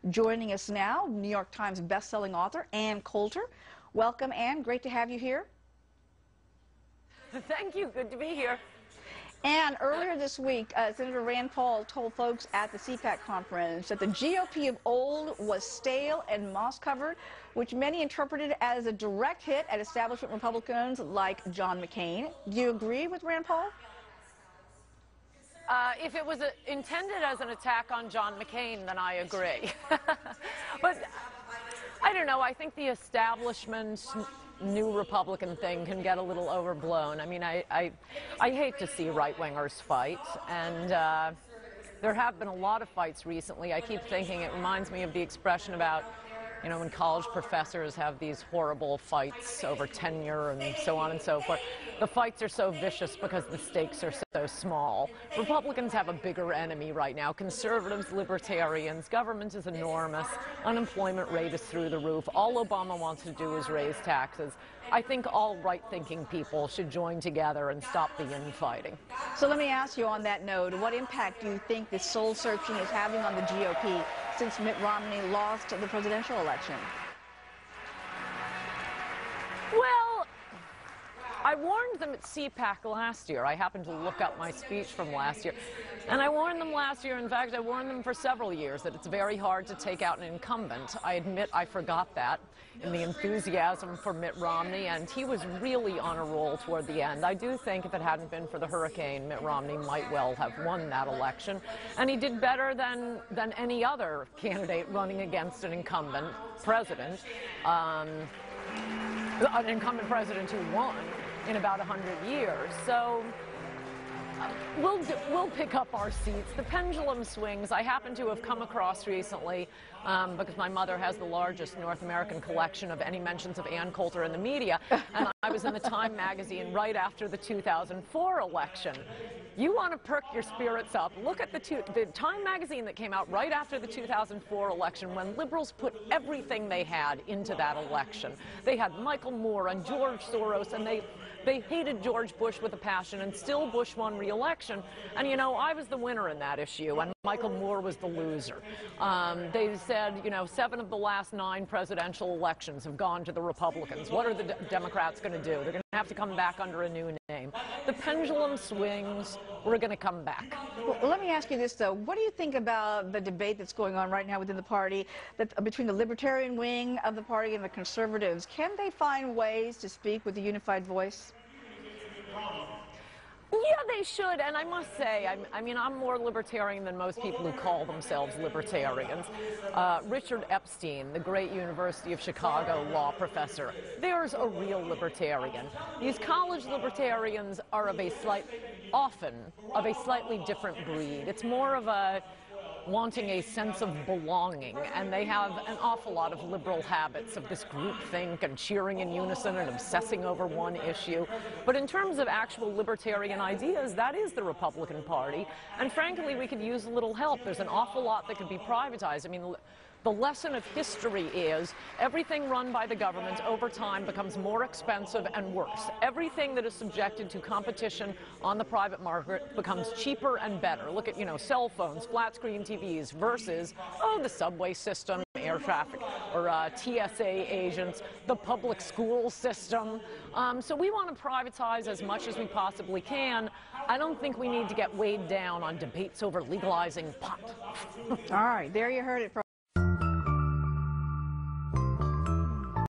Joining us now, New York Times bestselling author Ann Coulter. Welcome, Ann. Great to have you here. Thank you. Good to be here. And earlier this week, Senator Rand Paul told folks at the CPAC conference that the GOP of old was stale and moss-covered, which many interpreted as a direct hit at establishment Republicans like John McCain. Do you agree with Rand Paul? If it was intended as an attack on John McCain, then I agree. But I don't know. I think the establishment new Republican thing can get a little overblown. I mean, I hate to see right-wingers fight, and there have been a lot of fights recently. I keep thinking it reminds me of the expression about, you know, when college professors have these horrible fights over tenure and so on and so forth. The fights are so vicious because the stakes are so small. Republicans have a bigger enemy right now. Conservatives, libertarians, government is enormous. Unemployment rate is through the roof. All Obama wants to do is raise taxes. I think all right-thinking people should join together and stop the infighting. So let me ask you on that note, what impact do you think this soul-searching is having on the GOP since Mitt Romney lost the presidential election? Well, I warned them at CPAC last year. I happened to look up my speech from last year. And I warned them last year, in fact, I warned them for several years, that it's very hard to take out an incumbent. I admit I forgot that in the enthusiasm for Mitt Romney, and he was really on a roll toward the end. I do think if it hadn't been for the hurricane, Mitt Romney might well have won that election. And he did better than any other candidate running against an incumbent president. An incumbent president who won in about 100 years. So we'll pick up our seats. The pendulum swings. I happen to have come across recently, because my mother has the largest North American collection of any mentions of Ann Coulter in the media, and I was in the Time magazine right after the 2004 election. You want to perk your spirits up. Look at the Time magazine that came out right after the 2004 election, when liberals put everything they had into that election. They had Michael Moore and George Soros, and they hated George Bush with a passion, and still Bush won re-election. And, you know, I was the winner in that issue, and Michael Moore was the loser. They said, you know, 7 of the last 9 presidential elections have gone to the Republicans. What are the Democrats going to do? They're going to have to come back under a new name. The pendulum swings. We're going to come back. Well, let me ask you this, though. What do you think about the debate that's going on right now within the party, between the libertarian wing of the party and the conservatives? Can they find ways to speak with a unified voice? Yeah, they should, and I must say, I mean, I'm more libertarian than most people who call themselves libertarians. Richard Epstein, the great University of Chicago law professor, there's a real libertarian. These college libertarians are often of a slightly different breed. It's more of a wanting a sense of belonging, and they have an awful lot of liberal habits of this groupthink and cheering in unison and obsessing over one issue. But in terms of actual libertarian ideas, that is the Republican Party, and frankly, we could use a little help. There's an awful lot that could be privatized. I mean, the lesson of history is everything run by the government over time becomes more expensive and worse. Everything that is subjected to competition on the private market becomes cheaper and better. Look at, you know, cell phones, flat screen TVs versus, the subway system, air traffic, or TSA agents, the public school system. So we want to privatize as much as we possibly can. I don't think we need to get weighed down on debates over legalizing pot. All right, there you heard it from